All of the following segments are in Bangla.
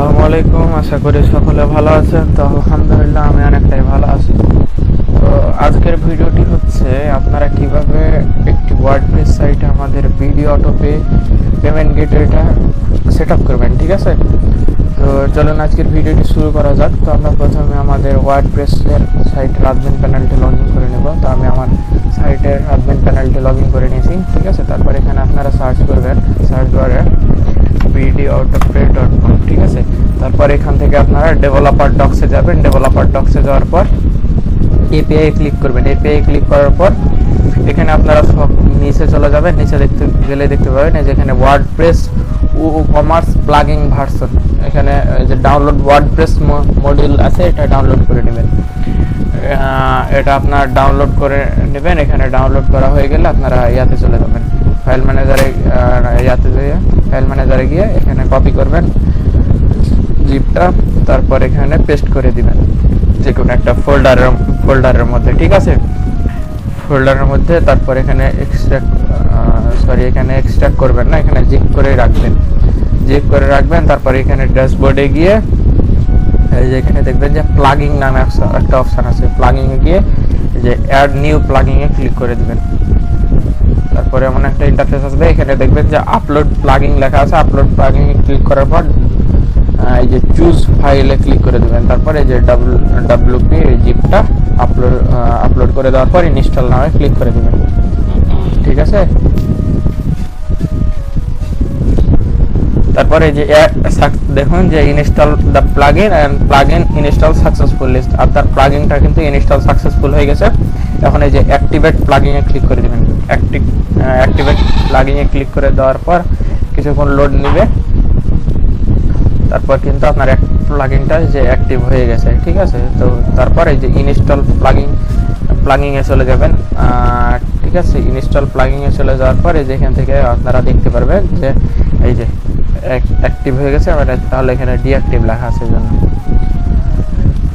আসসালামু আলাইকুম, আশা করি সকলে ভালো আছেন। তো আলহামদুলিল্লাহ আমি অনেকটাই ভালো আছি। তো আজকের ভিডিওটি হচ্ছে আপনারা কিভাবে একটি ওয়ার্ডপ্রেস সাইটে আমাদের ভিডিও অটোপে পেমেন্ট গেটওয়েটা সেট আপ করবেন, ঠিক আছে? তো চলুন আজকের ভিডিওটি শুরু করা যাক। তো আমরা প্রথমে আমাদের ওয়ার্ডপ্রেসের সাইটের অ্যাডমিন প্যানেলটি লগ ইন করে নেব। তো আমি আমার সাইটের অ্যাডমিন প্যানেলটি লগ ইন করে নিয়েছি, ঠিক আছে? তারপর এখানে আপনারা সার্চ করবেন, সার্চ করে videoautopay.com, ঠিক আছে? তারপর এখান থেকে আপনারা ডেভেলপার ডক্সে যাবেন। ডেভেলপার ডক্সে যাওয়ার পর এপিআই ক্লিক করবেন। এপিআই ক্লিক করার পর এখানে আপনারা সব নিচে চলে যাবেন। নিচে দেখতে গেলে দেখতে পাবেন যেখানে ওয়ার্ডপ্রেস ও কমার্স প্লাগইন ভার্সন, এখানে যে ডাউনলোড ওয়ার্ডপ্রেস মডিউল আছে এটা ডাউনলোড করে নেবেন। এটা আপনার ডাউনলোড করে নেবেন। এখানে ডাউনলোড করা হয়ে গেলে আপনারা ইয়াতে চলে যাবেন, ফাইল ম্যানেজারে গিয়ে এখানে কপি করবেন জিপটা, তারপর এখানে পেস্ট করে দিবেন যে কোনো একটা ফোল্ডারের মধ্যে, ঠিক আছে? ফোল্ডারের মধ্যে তারপর এখানে এক্সট্রাক্ট করবেন না, এখানে জিপ করে রাখবেন। তারপর এখানে ড্যাশবোর্ডে গিয়ে এই যে এখানে দেখবেন যে প্লাগইন নামে একটা অপশন আছে, প্লাগইনে গিয়ে যে অ্যাড নিউ প্লাগইনে ক্লিক করে দিবেন। তারপরে এমন একটা ইন্টারফেস আসবে, এখানে দেখবেন যে আপলোড প্লাগইন লেখা আছে। আপলোড প্লাগইনে ক্লিক করার পর এই যে চুজ ফাইলে ক্লিক করে দিবেন। তারপরে এই যে ডব্লিউপি জিপটা আপলোড করে দেওয়ার পর ইনস্টল নামে ক্লিক করে দিবেন, ঠিক আছে? তারপরে যে দেখুন যে install the plugin and plugin install successfully, আপনার প্লাগইনটা কিন্তু ইনস্টল সাকসেসফুল হয়ে গেছে। এখন এই যে অ্যাক্টিভেট প্লাগইনে ক্লিক করে দিবেন। অ্যাক্টিভেট প্লাগইনে ক্লিক করে দেওয়ার পর কিছুক্ষণ লোড নেবে, তারপর কিন্তু আপনার প্লাগইনটা যে অ্যাক্টিভ হয়ে গেছে, ঠিক আছে? তো তারপর এই যে ইনস্টল প্লাগইনে চলে যাবেন, ঠিক আছে? ইনস্টল প্লাগইনে চলে যাওয়ার পর এই যে এখান থেকে আপনারা দেখতে পারবেন যে এই যে অ্যাক্টিভ হয়ে গেছে, তাহলে এখানে ডিঅ্যাক্টিভ লেখা আছে জন্য।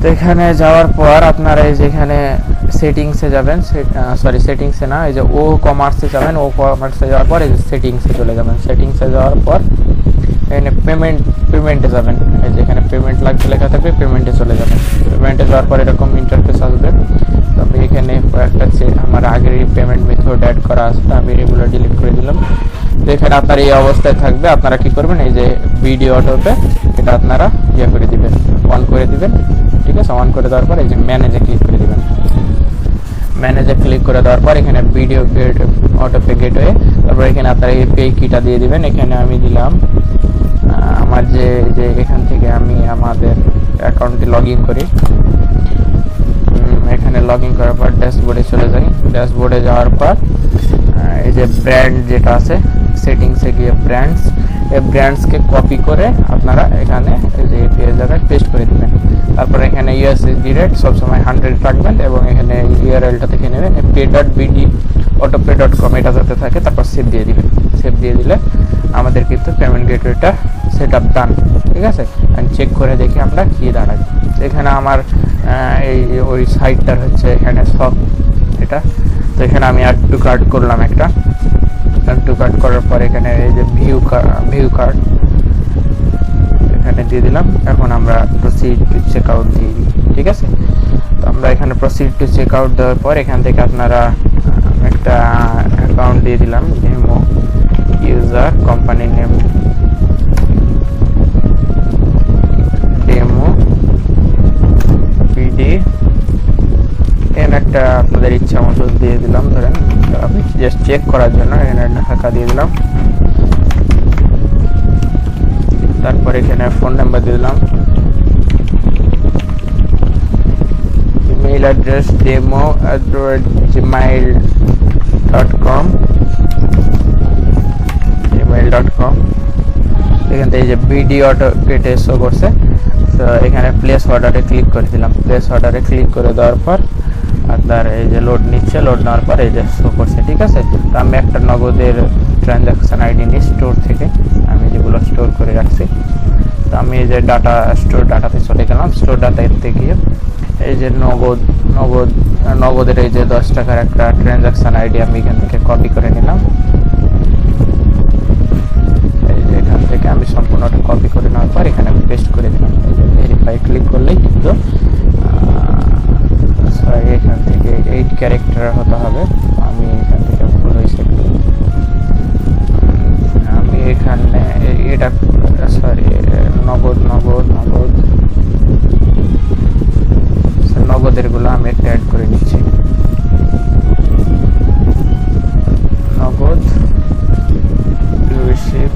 তো এখানে যাওয়ার পর আপনারা এই যে এখানে সেটিংসে যাবেন, সেটিংসে না, এই যে ও কমার্সে যাবেন। ও কমার্সে যাওয়ার পর এই যে সেটিংসে চলে যাবেন। সেটিংসে যাওয়ার পর এখানে পেমেন্টে যাবেন। এই যে এখানে পেমেন্ট লাগবে লেখা থাকবে, পেমেন্টে চলে যাবেন। পেমেন্টে যাওয়ার পর এরকম ইন্টারফেস আসবে। তো আমি এখানে একটা আমার আগের পেমেন্ট মেথড অ্যাড করা আছে, আমি এগুলো ডিলিট করে দিলাম। তো এখানে আপনার এই অবস্থায় থাকবে। আপনারা কি করবেন, এই যে ভিডিও অটোপে এটা আপনারা করে দিবেন, অন করে দিবেন, ঠিক আছে? অন করে দেওয়ার পর এই যে ম্যানেজে ক্লিক করে দিবেন। ম্যানেজে ক্লিক করে দেওয়ার পর এখানে ভিডিও অটোপে গেটওয়ে, তারপর এখানে আপনারা এই পে কিটা দিয়ে দিবেন। এখানে আমি দিলাম আমার যে এখান থেকে আমি আমাদের অ্যাকাউন্টে লগ ইন করি। এখানে লগ ইন করার পর ড্যাশবোর্ডে চলে যাই। ড্যাশবোর্ডে যাওয়ার পর এই যে ব্র্যান্ড যেটা আছে, সেটিংসে গিয়ে ব্র্যান্ডসকে কপি করে আপনারা এখানে এই যে এই জায়গায় পেস্ট করে দিবেন। তারপর এখানে ইউএসডি রেট সবসময় 100 রাখবেন এবং এখানে ইউআরএলটা থেকে নেবেন pay.videoautopay.com, এটা যাতে থাকে। তারপর সেভ দিয়ে দিবেন। সেভ দিয়ে দিলে আমাদের কিন্তু পেমেন্ট গেটওয়েটা সেট আপ ডান, ঠিক আছে? চেক করে দেখি আমরা কি দাঁড়াই। এখানে আমার এই ওই সাইটটার হচ্ছে এখানে সব এটা। তো এখানে আমি অ্যাড টু কার্ট করলাম, একটা অ্যাড টু কার্ট করার পর এখানে এই যে ভিউ কার্ড এখানে দিয়ে দিলাম। এখন আমরা প্রসিড টু চেক আউট দিয়ে দিই, ঠিক আছে? তো আমরা এখানে প্রসিড টু চেক আউট দেওয়ার পর এখান থেকে আপনারা একটা অ্যাকাউন্ট দিয়ে দিলাম, demo user, company name demo PD, একটা আপনাদের ইচ্ছা মতো দিয়ে দিলাম। ধরেন আমি জাস্ট চেক করার জন্য এখানে ঢাকা দিয়ে দিলাম। তারপর এখানে ফোন নাম্বার দিয়ে দিলাম, ইমেইল অ্যাড্রেস demo@gmail.com। এখান থেকে যে ভিডিও অটোপে শো করছে, তো এখানে প্লেস অর্ডারে ক্লিক করে দিলাম। প্লেস অর্ডারে ক্লিক করে দেওয়ার পর আপনার এই যে লোড নিচ্ছে, লোড নেওয়ার পর এই যে শো করছে, ঠিক আছে? তো আমি একটা নগদের ট্রানজাকশন আইডি নিই স্টোর থেকে, আমি যেগুলো স্টোর করে রাখছি। তো আমি এই যে ডাটাতে চলে গেলাম। স্টোর ডাটাতে গিয়ে এই যে নগদের এই যে 10 টাকার একটা ট্রানজাকশন আইডি আমি এখান থেকে কপি করে নিলাম। এই যে এখান থেকে আমি সম্পূর্ণটা কপি করে নেওয়ার পর এখানে পেস্ট করে এন্টার হতে হবে। আমি এখান থেকে ভুল হয়েছে, আমি এখানে এটা সরি নগদ নগদ নগদ নগদের গুলো আমি একটা অ্যাড করে নিচ্ছি। নগদ রিসিভ,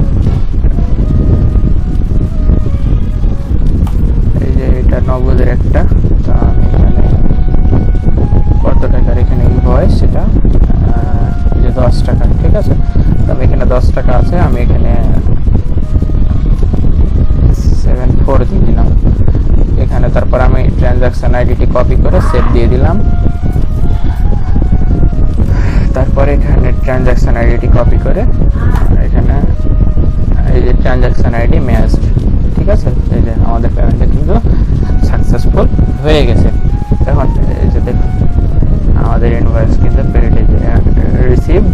এই যে এটা নগদের একটা, তো আমি এখানে কত টাকার এখানে ইনভয়েস, সেটা যে 10 টাকা, ঠিক আছে। তো আমি এখানে 10 টাকা আছে, আমি এখানে 74 দিয়ে দিলাম এখানে। তারপর আমি ট্রানজাকশন আইডিটি কপি করে সেভ দিয়ে দিলাম। তারপর এখানে ট্রানজাকশন আইডিটি কপি করে এখানে এই যে ট্রানজাকশন আইডি ম্যাচ, ঠিক আছে। এই যে আমাদের পেমেন্টটা কিন্তু সাকসেসফুল হয়ে গেছে। এখন এই যে দেখুন আমাদের ইনভয়েস কিন্তু রিসিভড